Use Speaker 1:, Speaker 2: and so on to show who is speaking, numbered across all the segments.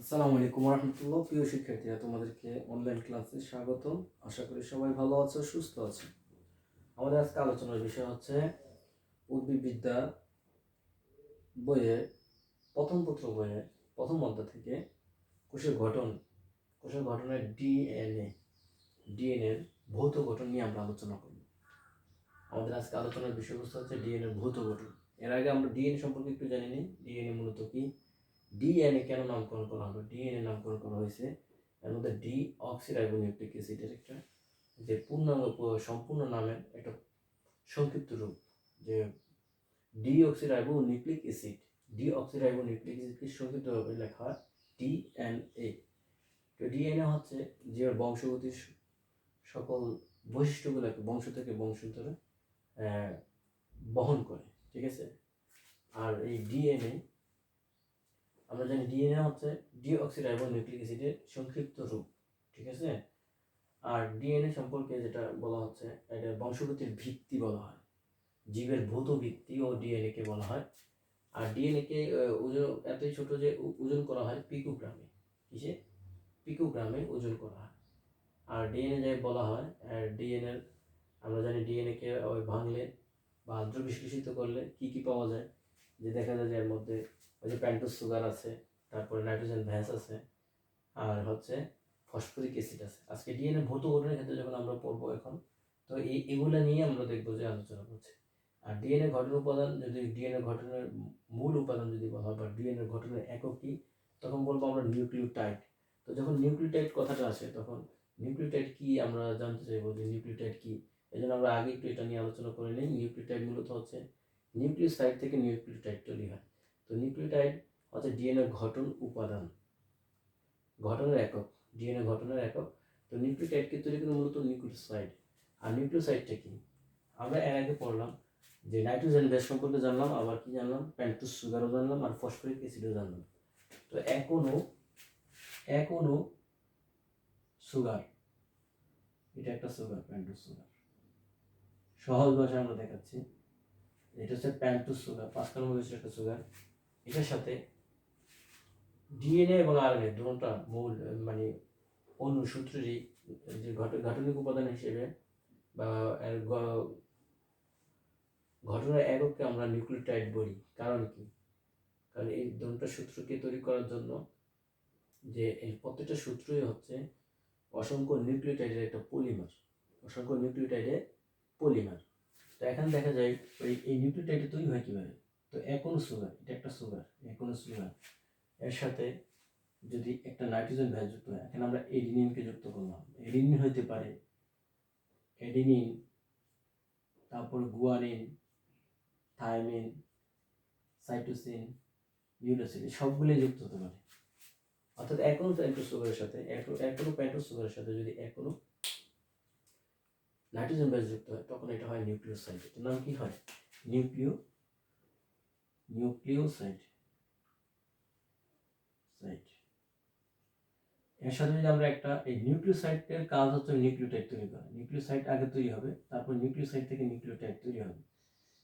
Speaker 1: আসসালামু আলাইকুম রহমতুল্লাহ। প্রিয় শিক্ষার্থীরা, তোমাদেরকে অনলাইন ক্লাসে স্বাগতম। আশা করি সবাই ভালো আছো, সুস্থ আছো। আমাদের আজকে আলোচনার বিষয় হচ্ছে উদ্ভিদবিদ্যা বইয়ের প্রথম পত্র বইয়ের প্রথম অধ্যায় থেকে কোষের গঠনের ডিএনএর ভৌত গঠন নিয়ে আমরা আলোচনা করব। আমাদের আজকে আলোচনার বিষয়বস্তু হচ্ছে ডিএনএর ভৌত গঠন। এর আগে আমরা ডিএনএ সম্পর্কে একটু জানি নি। ডিএনএ মূলত কি, ডিএনএ কেন নামকরণ করা হলো? ডিএনএ নামকরণ করা হয়েছে এর মধ্যে ডি অক্সিরাইবোনিউক্লিক অ্যাসিডের একটা যে সম্পূর্ণ নামের একটা সংক্ষিপ্ত রূপ, যে ডিঅক্সিরাইবোনিউক্লিক অ্যাসিড। ডিঅক্সিরাইবোনিউক্লিক অ্যাসিডকে সংক্ষিপ্তভাবে লেখা হয় ডিএনএ। তো ডিএনএ হচ্ছে জীবের বংশগতির সকল বৈশিষ্ট্যগুলোকে বংশ থেকে বংশান্তরে বহন করে, ঠিক আছে। আর এই ডিএনএ আমরা জানি ডিএনএ হচ্ছে ডিঅক্সিরাইবোনিউক্লিক অ্যাসিডের সংক্ষিপ্ত রূপ, ঠিক আছে। আর ডিএনএ সম্পর্কে যেটা বলা হচ্ছে, এটা বংশগতির ভিত্তি বলা হয়, জীবের ভৌত ভিত্তি ও ডিএনএ কে বলা হয়। আর ডিএনএ কে ওজন এতই ছোট যে ওজন করা হয় পিকোগ্রামে। কিসে? পিকোগ্রামে ওজন করা হয়। আর ডিএনএ যাই বলা হয়, ডিএনএ আমরা জানি ডিএনএ কে ভাঙলে বা আদ্র বিশ্লেষিত করলে কি কি পাওয়া যায়, যে দেখা যায় যে এর মধ্যে ওই যে পেন্টোজ সুগার আছে, তারপরে নাইট্রোজেন ভ্যাস আছে, আর হচ্ছে ফসফরিক অ্যাসিড আছে। আজকে ডিএনএ ভৌত গঠনের ক্ষেত্রে যখন আমরা পড়বো এখন, তো এগুলো নিয়ে আমরা দেখবো যে আলোচনা করছে। আর ডিএনএ গঠন উপাদান, যদি ডিএনএ গঠনের মূল উপাদান যদি বলা হয় বা ডিএনএ গঠনের একক কি, তখন বলবো আমরা নিউক্লিওটাইড। তো যখন নিউক্লিওটাইড কথাটা আসে, তখন নিউক্লিওটাইড কি আমরা জানতে চাইবো যে নিউক্লিওটাইড কি। এই জন্য আমরা আগে একটু এটা নিয়ে আলোচনা করে নিই। নিউক্লিওটাইড মূলত হচ্ছে নিউক্লিওসাইড থেকে নিউক্লিওটাইড তৈরি হয়। তো নিউক্লিওটাইড হচ্ছে ডিএনএ গঠন উপাদান, গঠনের একক, ডিএনএ গঠনের একক। তো নিউক্লিওটাইডকে তৈরি করে মূলত নিউক্লিওসাইড। আর নিউক্লিওসাইডটা কি, আমরা এর আগে পড়লাম যে নাইট্রোজেন বেস সম্পর্কে জানলাম, আবার কি জানলাম, পেন্টোজ সুগারও জানলাম, আর ফসফরিক অ্যাসিডও জানলাম। তো এখনো সুগার, এটা একটা সুগার, পেন্টোজ সুগার। সহজ ভাষায় আমরা দেখাচ্ছি, এটা হচ্ছে পেন্টোজ সুগার, 5 নম্বর একটা সুগার। এটার সাথে ডিএনএ এবং আরএনএ দুটোটা মূল মানে অনুসূত্রেরই যে গাঠনিক উপাদান হিসেবে বা ঘটনার এককে আমরা নিউক্লিওটাইড বলি। কারণ কি? কারণ এই দুটো সূত্রকে তৈরি করার জন্য যে এই প্রত্যেকটা সূত্রই হচ্ছে অসংখ্য নিউক্লিওটাইডের একটা পলিমার, অসংখ্য নিউক্লিওটাইডের পলিমার। তো এখানে দেখা যায় এই নিউক্লিওটাইড তৈরি হয় কিভাবে? তো এখনো সুগার, এটা একটা সুগার, এখনো সুগার, এর সাথে যদি একটা নাইট্রোজেন ভ্যাস যুক্ত হয়, এখানে আমরা এডিনিনকে যুক্ত করলাম। এডিনিন হইতে পারে এডিনিন, তারপর গুয়ানিন, থাইমিন, সাইটোসিন, ইউরাসিল, সবগুলোই যুক্ত হতে পারে। অর্থাৎ এখনো পেন্টোজ সুগারের সাথে যদি এখনো নাইট্রোজেন বেস যুক্ত হয়, তখন এটা হয় নিউক্লিওসাইড। এটার নাম কি হয়? নিউক্লিওসাইড। এর সাথে যদি আমরা একটা, এই নিউক্লিওসাইডের কাজ হচ্ছে নিউক্লিওটাইড তৈরি করা। নিউক্লিওসাইড আগে তৈরি হবে, তারপর নিউক্লিওসাইড থেকে নিউক্লিওটাইড তৈরি হবে।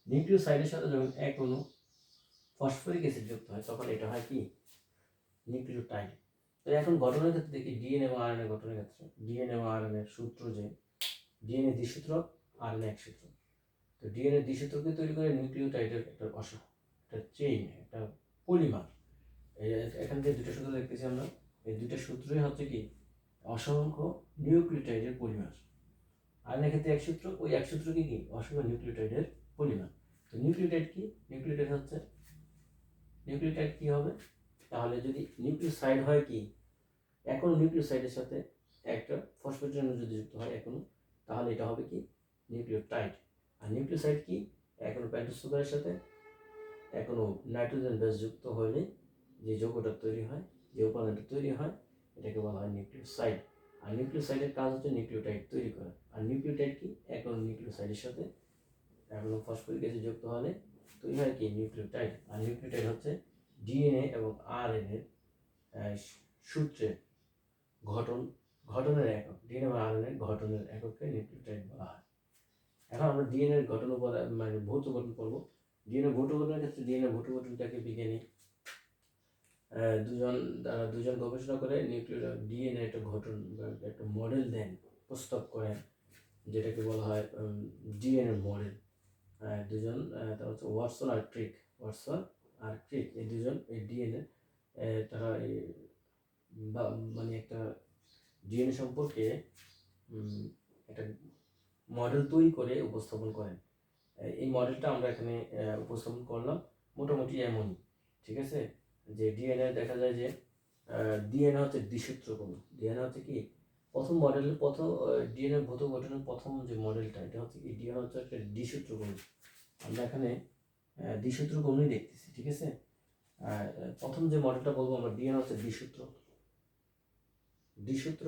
Speaker 1: নিউক্লিওসাইডের সাথে যখন এখনো ফসফরিক অ্যাসিড যুক্ত হয়, তখন এটা হয় কি? নিউক্লিওটাইড। তো এখন গঠনের ক্ষেত্রে দেখি, ডিএনএ এবং আরএনএ গঠনের ক্ষেত্রে ডিএনএ এবং আরএনএ সূত্র, যে ডিএনএ দ্বিসূত্র, আরএনএ একসূত্র। তো ডিএনএ দ্বিসূত্রকে তৈরি করে নিউক্লিওটাইডের একটা একটা চেইন, একটা পলিমার। এখান থেকে দুটো সূত্র দেখতেছি আমরা, এই দুটো সূত্রই হচ্ছে কি? অসংখ্য নিউক্লিওটাইডের পলিমার। আরএনএ ক্ষেত্রে এক সূত্র, ওই এক সূত্রকে কি? অসংখ্য নিউক্লিওটাইডের পলিমার। তো নিউক্লিওটাইড কি? নিউক্লিওটাইড কি হবে? তাহলে যদি নিউক্লিওসাইড হয় কি, এখন নিউক্লিওসাইডের সাথে একটা ফসফেট রেণু যদি যুক্ত হয় এখনো, তাহলে এটা হবে কি? নিউক্লিওটাইড। আর নিউক্লিওসাইড কি? এখনো পেন্টোজ সুগারের সাথে এখনো নাইট্রোজেন বেস যুক্ত হলে যে যৌগটা তৈরি হয়, যে উপাদানটা তৈরি হয়, এটাকে বলা হয় নিউক্লিওসাইড। আর নিউক্লিওসাইডের কাজ হচ্ছে নিউক্লিওটাইড তৈরি করা। আর নিউক্লিওটাইড কি? এখনো নিউক্লিওসাইডের সাথে এখনো ফসফরিক অ্যাসিড যুক্ত হলে তৈরি হয় কি? নিউক্লিওটাইড। আর নিউক্লিওটাইড হচ্ছে ডিএনএ এবং আরএনএ সূত্রের ঘটনের একক। ডিএনএ এবং আরএনএ ঘটনের এককে নিউক্লিওটাইড বলা হয়। এখন আমরা ডিএনএর গঠন উপাদান ভৌত গঠন করব। ডিএনএ ভৌত গঠনের ক্ষেত্রে ডিএনএ ভৌত গঠনটাকে বিজ্ঞানী দুজন গবেষণা করে নিউক্লিয়ার ডিএনএ একটা ঘটন বা একটা মডেল দেন, প্রস্তাব করেন, যেটাকে বলা হয় ডিএনএ মডেল। দুজন তারা হচ্ছে ওয়াটসন আর ক্রিক, এই দুজন এই ডিএনএ তারা মানে একটা ডিএনএ সম্পর্কে একটা মডেল তৈরি করে উপস্থাপন করেন। এই মডেলটা আমরা এখানে উপস্থাপন করলাম মোটামুটি এমনই, ঠিক আছে? যে ডিএনএ দেখা যায় যে ডিএনএ হচ্ছে দ্বিসূত্রকণু। ডিএনএ হচ্ছে কি প্রথম ডিএনএ ভৌত গঠনের প্রথম যে মডেলটা, এটা হচ্ছে কি ডিএনএ হচ্ছে একটা দ্বিসূত্রকণু। আমরা এখানে দ্বিসূত্রকণুই দেখতেছি, ঠিক আছে? প্রথম যে মডেলটা বলবো আমরা, ডিএনএ হচ্ছে দ্বিসূত্র,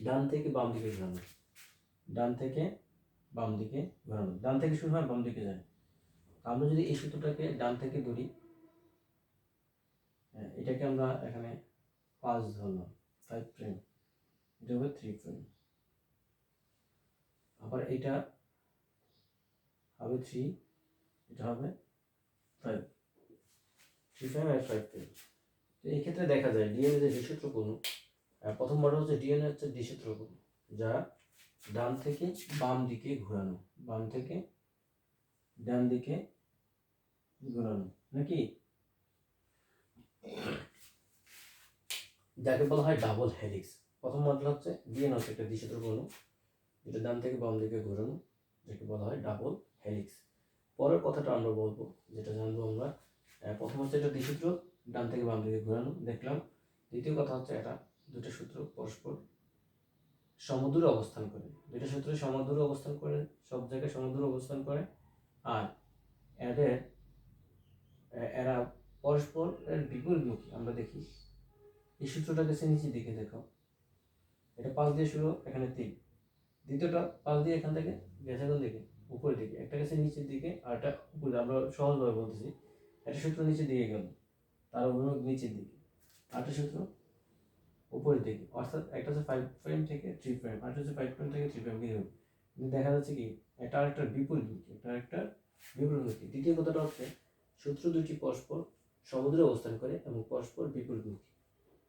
Speaker 1: ডান থেকে বাম দিকে ঘোরানো, ডান থেকে শুরু হয়, বাম দিকে যায়। আমরা যদি এই সূত্রটাকে ডান থেকে ধরি, এটাকে আমরা এখানে 5 ধরলাম, 5 প্রাইম, এটা হবে 3 প্রাইম, আবার এটা হবে 3, এটা হবে 5, 3 প্রাইম আর 5 প্রাইম। তো এই ক্ষেত্রে দেখা যায় ডিএনএ যে দ্বিসূত্রকণু, প্রথম মডেল হচ্ছে ডিএনএ হচ্ছে দ্বিসূত্রকণু, যা ডান থেকে বাম দিকে ঘোরানো, বাম থেকে ডান দিকে ঘোরানো, নাকি? যাকে বলা হয় ডাবল হেলিক্স। প্রথম মডেল হচ্ছে ডিএনএ হচ্ছে একটা দ্বিসূত্রকণু, যেটা ডান থেকে বাম দিকে ঘোরানো, যাকে বলা হয় ডাবল হেলিক্স। পরের কথাটা আমরা বলবো, যেটা জানবো আমরা, প্রথম হচ্ছে এটা দ্বিসূত্র, ডান থেকে বাম দিকে ঘোরানো, দেখলাম। দ্বিতীয় কথা হচ্ছে এটা দুটো সূত্র পরস্পর সমদূরে অবস্থান করে, দুটো সূত্র সমদূরে অবস্থান করে, সব জায়গায় সমদূরে অবস্থান করে, আর এরা পরস্পরের বিপরীতমুখী। আমরা দেখি এই সূত্রটাকে নিচের দিকে দেখো, এটা 5 দিয়ে শুরু, এখানে 3, দ্বিতীয়টা 5 দিয়ে এখান থেকে গেছে কোন দিকে, উপরের দিকে, একটা গেছে নিচের দিকে আর একটা উপরে। আমরা সহজভাবে বলতেছি, একটা সূত্র নিচের দিকে গেল, তার অভিমুখ নিচের দিকে, আরেকটা সূত্র উপরের দিকে, অর্থাৎ একটা হচ্ছে 5 প্রাইম থেকে 3 প্রাইম, আরেকটা হচ্ছে 5 প্রাইম থেকে 3 প্রাইম। কিন্তু দেখা যাচ্ছে কি একটা আরেকটা বিপরীতমুখী, দ্বিতীয় কথাটা হচ্ছে সূত্র দুটি পরস্পর সমুদ্রে অবস্থান করে এবং পরস্পর বিপরীতমুখী,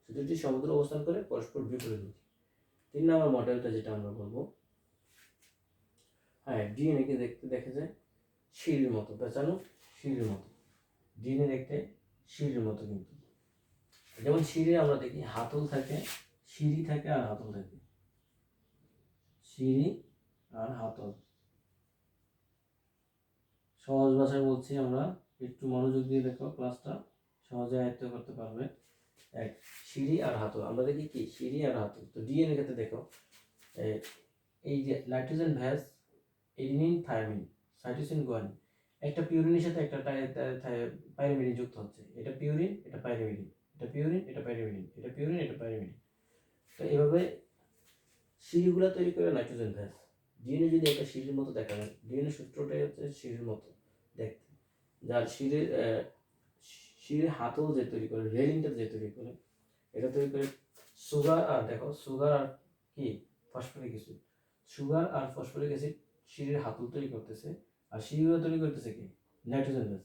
Speaker 1: সূত্রটি সমুদ্রে অবস্থান করে পরস্পর বিপরীতমুখী। 3 নম্বর মডেলটা যেটা আমরা বলবো, ডিএনএ কে দেখতে দেখা যায় সিঁড়ির মতো, পেঁচানো সিঁড়ির মতো। ডিএনএ দেখতে সিঁড়ির মতো, কিন্তু যেমন সিঁড়ি আমরা দেখি হাতল থাকে, সিঁড়ি থাকে আর হাতল থাকে, সিঁড়ি আর হাতল। সহজ ভাষায় বলছি, আমরা একটু মনোযোগ দিয়ে দেখো, ক্লাসটা সহজে আয়ত্ত করতে পারবে। এক সিঁড়ি আর হাতল, আমরা দেখি কি সিঁড়ি আর হাতল। তো ডিএনএ ক্ষেত্রে দেখো, এই যে nitrogen base, adenine, thymine, cytosine, guanine, একটা পিউরিনের সাথে একটা পাইরিমিডিন যুক্ত হচ্ছে। এটা পিউরিন, এটা পাইরিমিডিন, এটা পিউরিন, এটা পাইরিমিডিন, এটা পিউরিন, এটা পাইরিমিডিন। তো এইভাবে সিঁড়িগুলো তৈরি করে নাইট্রোজেন ভ্যাস। ডিএনএ যদি একটা সিঁড়ির মতো দেখা যায়, ডিএনএ সূত্রটাই হচ্ছে সিঁড়ির মতো দেখতে, যার সিঁড়ির হাতল যে তৈরি করে, রেলিংটা যে তৈরি করে, এটা তৈরি করে সুগার আর কি ফসফরিক অ্যাসিড। সুগার আর ফসফরিক অ্যাসিড সিঁড়ির হাতল তৈরি করতেছে, আর সিঁড়িগুলো তৈরি করতেছে কি নাইট্রোজেন গ্যাস।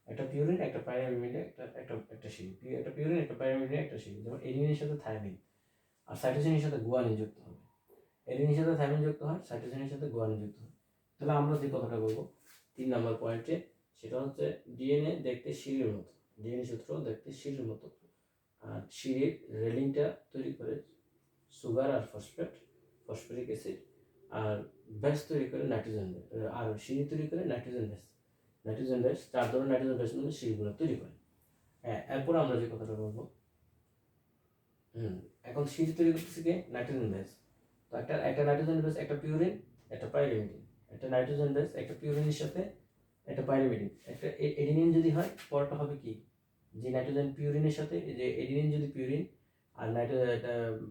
Speaker 1: একটা পিউরিন, একটা পাইরিমিডিন, একটা সিঁড়ি, একটা পিউরিন, একটা পাইরিমিডিন, একটা সিঁড়ি। যেমন এডিনিনের সাথে থায়ামিন আর সাইটোসিনের সাথে গুয়ানিন যুক্ত হবে, এডিনিনের সাথে থায়ামিন যুক্ত হয়, সাইটোসিনের সাথে গুয়ানিন যুক্ত হয়। তাহলে আমরা যে কথাটা বলবো 3 নম্বর পয়েন্টে, সেটা হচ্ছে ডিএনএ দেখতে সিঁড়ির মতো, ডিএনএ সূত্র দেখতে সিঁড়ির মতো, আর সিঁড়ির রেলিংটা তৈরি করে সুগার আর ফসফরিক অ্যাসিড, আর ব্যাস তৈরি করে নাইট্রোজেন, আর সিঁড়ি তৈরি করে নাইট্রোজেন ব্যাস। 4 ধরনের নাইট্রোজেন ব্যাস মানে সিঁড়িগুলো তৈরি করে। এরপর আমরা যে কথাটা বলবো, এখন সিঁড়ি তৈরি করতেছে কি নাইট্রোজেন ব্যাস। তো একটা নাইট্রোজেন ব্যাস, একটা পিউরিন, একটা পাইরিমিডিন, একটা নাইট্রোজেন ব্যাস, একটা পিউরিনের সাথে একটা পাইরিমিডিন, একটা এডিনিন যদি হয়, পরটা হবে কি যে নাইট্রোজেন পিউরিনের সাথে, যে এডিনিন যদি পিউরিন আর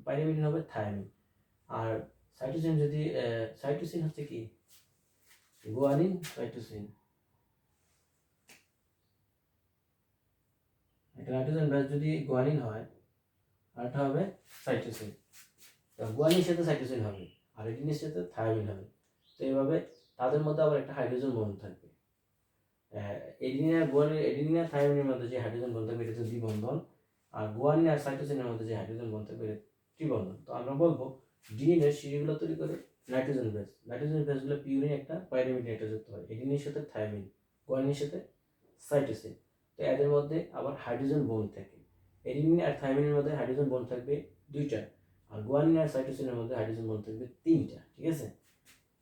Speaker 1: পাইরিমিডিন হবে থায়ামিন, আর সাইটোসিন হচ্ছে কি গুয়ানিন, সাইটোসিন। একটা নাইট্রোজেন ব্যাস যদি গুয়ানিন হয়, আর এটা হবে সাইটোসিন। তো গুয়ানিনের সাথে সাইটোসিন হবে, আর এডিনিনের সাথে থায়ামিন হবে। তো এইভাবে তাদের মধ্যে আবার একটা হাইড্রোজেন বন্ড থাকবে। এডিনিন আর থায়ামিনের মধ্যে যে হাইড্রোজেন বন্ড থাকবে, এটা হচ্ছে দ্বিবন্ধন। আর গুয়ানিন আর সাইটোসিনের মধ্যে যে হাইড্রোজেন বন্ধন থাকবে ত্রিবন্ধন। তো আমরা বলবো ডিএনএ সিঁড়িগুলো তৈরি করে নাইট্রোজেন বেস। নাইট্রোজেন বেসগুলো পিউরিন একটা পাইরিমিডিন একটা যুক্ত হয়, এডিনের সাথে থায়ামিন, গুয়ানিনের সাথে সাইটোসিন। তো এদের মধ্যে আবার হাইড্রোজেন বন্ড থাকে। এডিনিন আর থায়ামিনের মধ্যে হাইড্রোজেন বন্ড থাকবে 2টা, আর গুয়ানিন আর সাইটোসিনের মধ্যে হাইড্রোজেন বন্ড থাকবে 3টা। ঠিক আছে,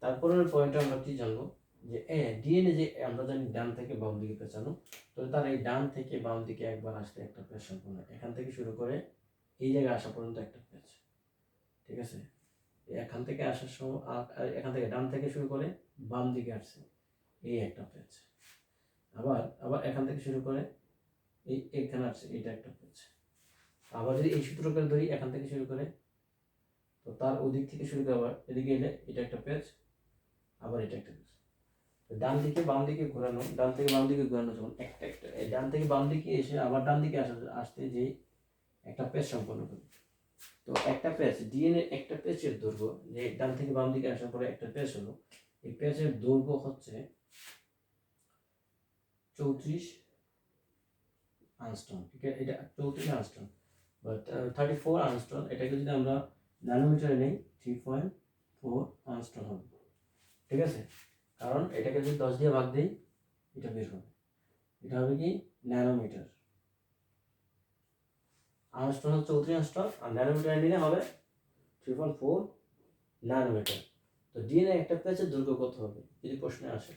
Speaker 1: তারপরের পয়েন্টটা আমরা কি জানবো যে ডিএনএ যে আমরা জানি ডান থেকে বাম দিকে পেঁচানো, তো তার এই ডান থেকে বাম দিকে একবার আসতে একটা পেঁচ সম্পূর্ণ, এখান থেকে শুরু করে এই জায়গায় আসা পর্যন্ত একটা পেঁচ। ঠিক আছে, এখান থেকে আসার সময় এখান থেকে ডান থেকে শুরু করে বাম দিকে আসছে এই একটা পেঁচ, আবার আবার এখান থেকে শুরু করে এই এখানে আসছে এটা একটা পেঁচ। আবার যদি এই সূত্রকে ধরি এখান থেকে শুরু করে, তো তার ওদিক থেকে শুরু করে আবার এদিকে এলে এটা একটা পেঁচ, আবার এটা একটা পেঁচ। ডান থেকে বাম দিকে ঘোরানো, ডান থেকে বাম দিকে ঘোরানো যখন একটা একটা ডান থেকে বাম দিকে এসে আবার ডান দিকে আসতে যে একটা পেঁচ সম্পন্ন করি। তো একটা পেঁচ ডিএনএ একটা পেঁচের দৈর্ঘ্য, যে ডান থেকে বাম দিকে আসার পরে একটা পেঁচ হলো, এই পেঁচের দৈর্ঘ্য হচ্ছে 34 আংস্ট্রম। ঠিক আছে, এটা 34 আংস্ট্রম বা 34 আংস্ট্রম। এটাকে যদি আমরা ন্যানোমিটারে নেই 3.4 আংস্ট্রম হবে। ঠিক আছে, কারণ এটাকে যদি 10 দিয়ে ভাগ দিই এটা বের হবে, এটা হবে কি ন্যানোমিটার। আংস্ট্রম হচ্ছে 34 আংস্ট্রম, আর ন্যানোমিটারে নিলে হবে 3.4 ন্যানোমিটার। তো ডিএনএ একটা পেজের দৈর্ঘ্য কত হবে যদি প্রশ্নে আসে,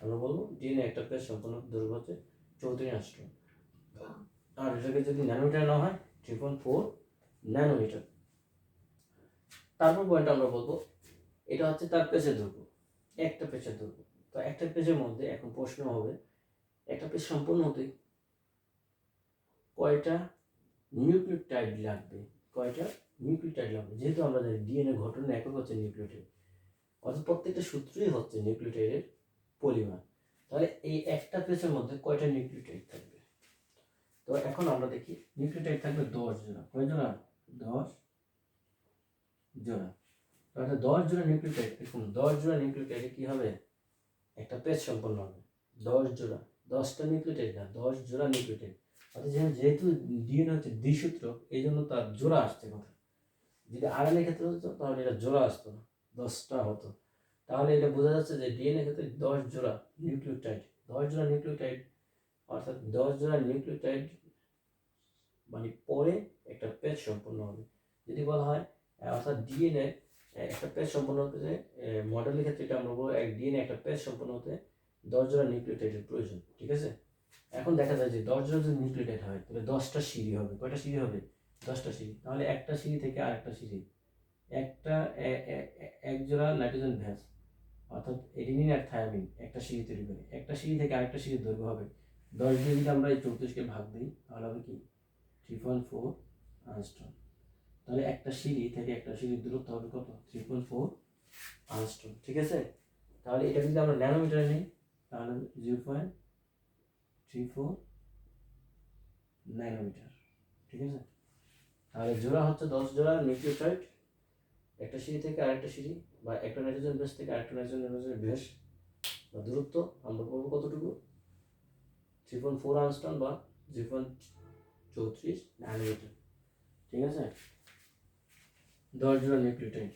Speaker 1: আমরা বলবো ডিএনএ একটা পেজ সম্পূর্ণ দৈর্ঘ্য হচ্ছে 34 আংস্ট্রম, আর এটাকে যদি ন্যানোমিটার না হয় 3.4 ন্যানোমিটার। তারপর পয়েন্ট আমরা বলবো এটা হচ্ছে তার পেজের দৈর্ঘ্য, একটা পেজের দৈর্ঘ্য। তো একটা পেজের মধ্যে এখন প্রশ্ন হবে একটা পেজ সম্পূর্ণ হতে কয়টা নিউক্লিওটাইড লাগবে, কয়টা নিউক্লিওটাইড লাগবে। যেহেতু আমরা জানি ডিএনএ গঠনের একক হচ্ছে নিউক্লিওটাইড, অর্থাৎ প্রত্যেকটা সূত্রই হচ্ছে নিউক্লিওটাইডের পরিমাণ। তাহলে এই একটা পেজের মধ্যে কয়টা নিউক্লিওটাইড থাকবে। তো এখন আমরা দেখি নিউক্লিওটাইড থাকবে 10 জোড়া। কয় জোড়া? 10 জোড়া। তাহলে 10 জোড়া নিউক্লিওটাইড, এরকম 10 জোড়া নিউক্লিওটাইডে কি হবে একটা পেজ সম্পন্ন হবে। 10 জোড়া, 10টা নিউক্লিওটাইড না, 10 জোড়া নিউক্লিওটাইড। অর্থাৎ যেহেতু ডিএনএ হচ্ছে দ্বিসূত্রক, এই জন্য তার জোড়া আসছে কথা। যদি আরএনএ ক্ষেত্রে হতো তাহলে এটা জোড়া আসতো না, 10টা হতো। তাহলে এটা বোঝা যাচ্ছে যে ডিএনএ ক্ষেত্রে 10 জোড়া নিউক্লিওটাইড, 10 জোড়া নিউক্লিওটাইড, অর্থাৎ 10 জোড়া নিউক্লিওটাইড মানে পরে একটা পেজ সম্পন্ন হবে। যদি বলা হয় অর্থাৎ ডিএনএ একটা পেজ সম্পন্ন হতে, মডেলের ক্ষেত্রে এটা আমরা বলবো ডিএনএ একটা পেজ সম্পন্ন হতে 10 জোড়া নিউক্লিওটাইডের প্রয়োজন। ঠিক আছে, এখন দেখা যায় যে 10 জোড়া যদি নিউক্লিওটাইড হয় তাহলে 10টা সিঁড়ি হবে। কয়টা সিঁড়ি হবে? 10টা সিঁড়ি। তাহলে একটা সিঁড়ি থেকে আরেকটা সিঁড়ি, একটা এক জোড়া নাইট্রোজেন ভ্যাস অর্থাৎ এডিনিন আর থায়ামিন একটা সিঁড়ি তৈরি করে, একটা সিঁড়ি থেকে আরেকটা সিঁড়ির দৈর্ঘ্য হবে 10 দিয়ে যদি আমরা এই 34কে ভাগ দিই তাহলে হবে কি 3.4 আংস্ট্রম। তাহলে একটা সিঁড়ি থেকে একটা সিঁড়ির দূরত্ব হবে কত? 3.4 আংস্ট্রম। ঠিক আছে, তাহলে এটা যদি আমরা ন্যানোমিটারে নিই তাহলে 0.34 ন্যানোমিটার। ঠিক আছে, তাহলে জোড়া হচ্ছে 10 জোড়া নিউক্লিওটাইড, একটা সিঁড়ি থেকে আরেকটা সিঁড়ি বা একটা নাইট্রোজেন বেস থেকে আরেকটা নাইট্রোজেন বেস বা দূরত্ব আমরা বলবো কতটুকু? 3.4 আংস্ট্রম বা 0.34 ন্যানোমিটার। ঠিক আছে, 10 জোড়া নিউক্লিওটাইড।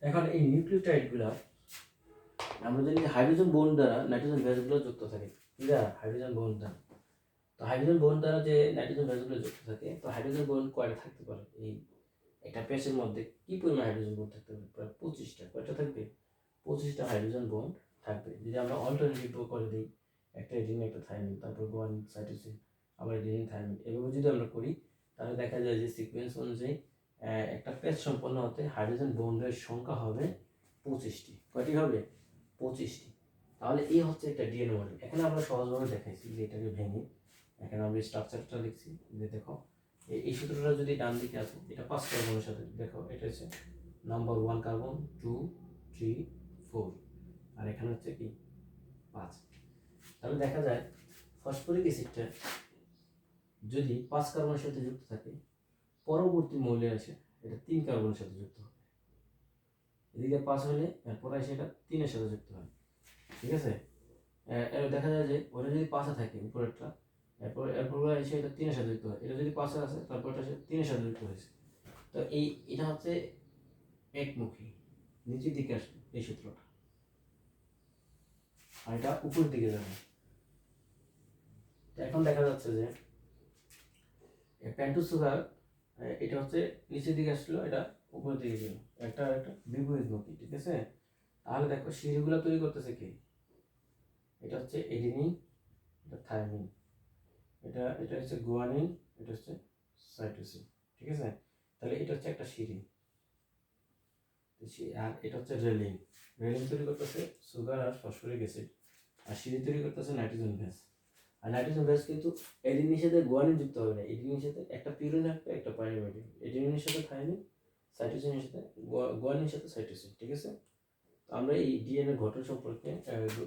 Speaker 1: এখন এই নিউক্লিওটাইডগুলো আমরা জানি যে হাইড্রোজেন বন্ড দ্বারা নাইট্রোজেন বেসগুলো যুক্ত থাকে। হাইড্রোজেন বন্ড দ্বারা, তো হাইড্রোজেন বন্ড দ্বারা যে নাইট্রোজেন বেসগুলো যুক্ত থাকে, তো হাইড্রোজেন বন্ড কয়টা থাকতে পারে? এই একটা পেজের মধ্যে কি পরিমাণ হাইড্রোজেন বন্ড থাকতে পারে? প্রায় 25টা। কয়টা থাকবে? 25টা হাইড্রোজেন বন্ড থাকবে। যদি আমরা অল্টারনেটিভ করে দিই, একটা এডিনিন একটা থায়ামিন, তারপর গুয়ানিন সাইটোসিন, আবার এডিনিন থায়ামিন, এভাবে যদি আমরা করি তাহলে দেখা যায় যে সিকোয়েন্স অনুযায়ী একটা পেজ সম্পন্ন হতে হাইড্রোজেন বন্ডের সংখ্যা হবে 25টি। কয়টি হবে? 25টি। তাহলে এই হচ্ছে একটা ডিএনএ মডেল। এখানে আমরা সহজভাবে দেখাইছি যে এটাকে ভেঙে এখানে আমরা স্ট্রাকচারটা লিখছি যে দেখো এই সূত্রটা যদি ডান দিকে আসে, এটা 5 কার্বনের সাথে, দেখো এটা হচ্ছে নাম্বার 1 কার্বন, 2, 3, 4, আর এখানে হচ্ছে কি 5। তাহলে দেখা যায় ফসফরিক অ্যাসিডটা যদি 5 কার্বনের সাথে যুক্ত থাকে, পরবর্তী মৌলে আসে এটা 3 কার্বনের সাথে যুক্ত হবে। এদিকে 5 হলে এরপর আসে এটা 3 এর সাথে যুক্ত হয়। ঠিক আছে, দেখা যায় যে ওটা যদি 5 থাকে উপরেরটা, এরপর এসে এটা 3 এর সাথে যুক্ত হয়, এটা যদি 5 এ আছে তারপর এটা 3 এর সাথে যুক্ত হয়েছে। তো এটা হচ্ছে একমুখী, নিচের দিকে আসবে এই সূত্রটা, আর এটা উপরের দিকে যাবে। তো এখন দেখা যাচ্ছে যে পেন্টোজ সুগার এটা হচ্ছে নিচের দিকে আসলো, এটা উপরের দিকে গেল, একটা বিপরীতমুখী, ঠিক আছে। তাহলে দেখো সিঁড়িগুলো তৈরি করতেছে কে? এটা হচ্ছে এডিনিন, এটা থাইমিন, এটা হচ্ছে গুয়ানিন, এটা হচ্ছে সাইটোসিন, ঠিক আছে। তাহলে এটা হচ্ছে একটা সিঁড়ি, আর এটা হচ্ছে রেলিন। রেলিন তৈরি করতেছে সুগার আর ফসফরিক অ্যাসিড, আর সিঁড়ি তৈরি করতেছে নাইট্রোজেন গ্যাস। আর নাইট্রোজেন গ্যাস কিন্তু এডিনিনের সাথে গুয়ানিন যুক্ত হবে না, এডিনিনের সাথে একটা পিউরিন থাকবে, একটা পাইরিমিডিন, এডিনিনের সাথে থাইমিন, সাইটোসিনের সাথে গুয়ানিনের সাথে সাইটোসিন, ঠিক আছে। তো আমরা এই ডিএনএ গঠন সম্পর্কে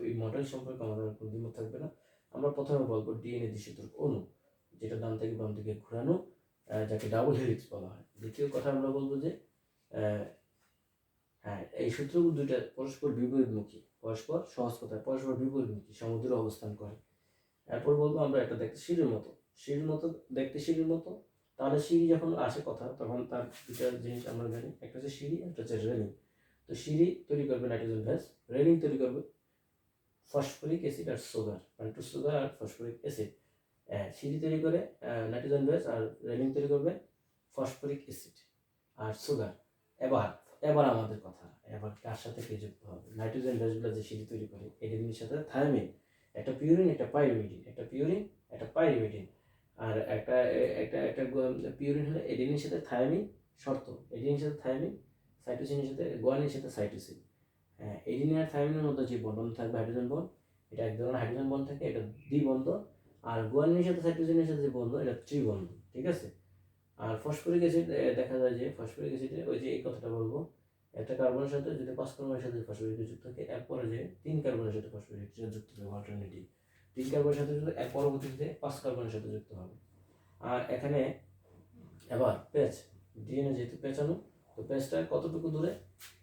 Speaker 1: এই মডেল সম্পর্কে আমাদের কোনো দ্বিমত থাকবে না। আমরা প্রথমে বলবো ডিএনএ দ্বিসূত্রক অণু, যেটা ডান থেকে বাম দিকে ঘোরানো, যাকে ডাবল হেলিক্স বলা হয়। দ্বিতীয় কথা আমরা বলবো যে হ্যাঁ, এই সূত্রগুলো দুইটা পরস্পর বিপরীতমুখী, পরস্পর সহজ কথায় পরস্পর বিপরীতমুখী সমুদ্রে অবস্থান করে। এরপর বলবো আমরা একটা দেখতে সিঁড়ির মতো, দেখতে সিঁড়ির মতো। তাহলে সিঁড়ি যখন আসে কথা, তখন তার দুটা জিনিস আমরা জানি, একটা হচ্ছে সিঁড়ি, একটা হচ্ছে রেলিং। তো সিঁড়ি তৈরি করবে নাইট্রোজেন গ্যাস, রেলিং তৈরি করবে ফসফরিক অ্যাসিড আর সুগার, পেন্টোজ সুগার আর ফসফরিক অ্যাসিড। সিঁড়ি তৈরি করে নাইট্রোজেন গ্যাস, আর রেলিং তৈরি করবে ফসফরিক অ্যাসিড আর সুগার। এবার এবার আমাদের কথা, এবার কার সাথে কে যুক্ত হবে? নাইট্রোজেন গ্যাসগুলো যে সিঁড়ি তৈরি করে, এডিনিনের সাথে থায়ামিন, একটা পিউরিন, একটা পাইরিমিডিন, একটা পিউরিন, একটা পাইরিমিডিন, আর একটা পিউরিন হলে এডিনিনের সাথে থায়ামিন, শর্ত এডিনিনের সাথে থায়ামিন, সাইটোসিনের সাথে গুয়ানিনের সাথে সাইটোসিন। এডিনিন আর থায়ামিনের মধ্যে যে বন্ধন থাকবে হাইড্রোজেন বন্ড, এটা এক ধরনের হাইড্রোজেন বন্ড থাকে, এটা দ্বিবন্ধ। আর গুয়ানিনের সাথে সাইটোসিনের সাথে যে বন্ধন, এটা ত্রিবন্ধ, ঠিক আছে। আর ফসফরিক অ্যাসিড দেখা যায় যে ফসফরিক অ্যাসিডে ওই যে এই কথাটা বলবো, একটা কার্বনের সাথে যদি 5 কার্বনের সাথে ফসফরিক যুক্ত থাকে, এরপরে যে 3 কার্বনের সাথে ফসফরিক যুক্ত হবে, অল্টারনেটিভ 3 কার্বনের সাথে যুক্ত, এর পরবর্তীতে 5 কার্বনের সাথে যুক্ত হবে। আর এখানে এবার পেজ, ডিএনএ যেহেতু পেঁচানো, তো পেজটা কতটুকু দূরে?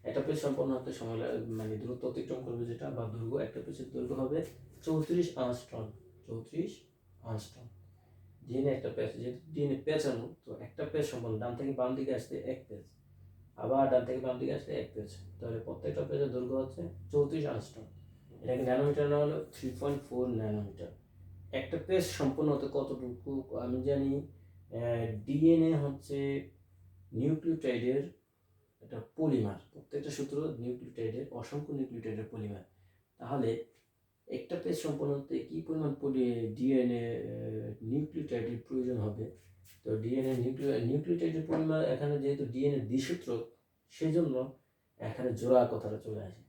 Speaker 1: একটা পেজ সম্পন্ন হতে সময় মানে দূরত্ব অতিক্রম করবে যেটা, বা দৈর্ঘ্য, একটা পেজের দৈর্ঘ্য হবে 34 আংস্ট্রম। 34 আংস্ট্রম ডিএনএ একটা পেজ, যেহেতু ডিএনএ পেঁচানো, তো একটা পেজ সম্পন্ন ডান থেকে বাম দিকে আসতে এক পেজ, আবার ডান থেকে বাম দিকে আসতে এক পেজ, তাহলে প্রত্যেকটা পেজের দৈর্ঘ্য হচ্ছে 34 আংস্ট্রম। এটাকে ন্যানোমিটার না হলো 3.4 ন্যানোমিটার। একটা পেজ সম্পন্ন হতে কতটুকু? আমি জানি ডিএনএ হচ্ছে নিউক্লিওটাইডের একটা পলিমার, প্রত্যেকটা সূত্র নিউক্লিওটাইডের, অসংখ্য নিউক্লিওটাইডের পলিমার। তাহলে একটা পেজ সম্পন্ন হতে কি পরিমাণ ডিএনএ নিউক্লিওটাইডের প্রয়োজন হবে? তো ডিএনএ নিউক্লিওটাইডের পরিমাণ, এখানে যেহেতু ডিএনএ দ্বিসূত্রক, সেজন্য এখানে জোড়া কথাটা চলে আসে।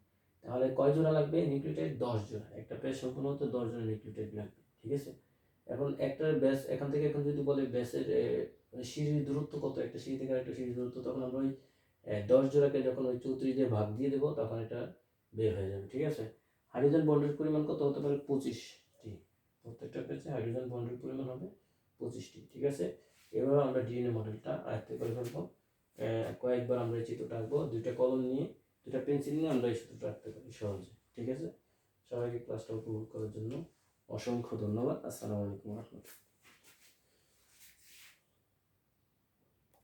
Speaker 1: তাহলে কয় জোড়া লাগবে নিউক্লিওটাইড? 10 জোড়া। একটা পেজ সম্পন্ন হতে 10 জোড়া নিউক্লিওটাইড লাগবে, ঠিক আছে। এখন একটা ব্যাস, এখান থেকে এখন যদি বলে ব্যাসের সিঁড়ির দূরত্ব কত, একটা সিঁড়ি থেকে একটা সিঁড়ির দূরত্ব, তখন আমরা ওই 10 জোড়াকে যখন ওই 34 দিয়ে ভাগ দিয়ে দেবো, তখন এটা বের হয়ে যাবে, ঠিক আছে। হাইড্রোজেন বন্ডের পরিমাণ কত হতে পারে? 25টি। প্রত্যেকটা পেজে হাইড্রোজেন বন্ডের পরিমাণ হবে 25টি, ঠিক আছে। এভাবে আমরা ডিএনএ মডেলটা আয়ত্ত করে ফেলবো। কয়েকবার আমরা এই চিত্রটা আঁকবো, দুইটা কলম নিয়ে, দুইটা পেন্সিল নিয়ে আমরা এই চিত্রটা আঁকতে পারি সহজে, ঠিক আছে। সবাইকে ক্লাসটা উপভোগ করার জন্য অসংখ্য ধন্যবাদ। আসসালামু আলাইকুম রহমতুল্লাহ।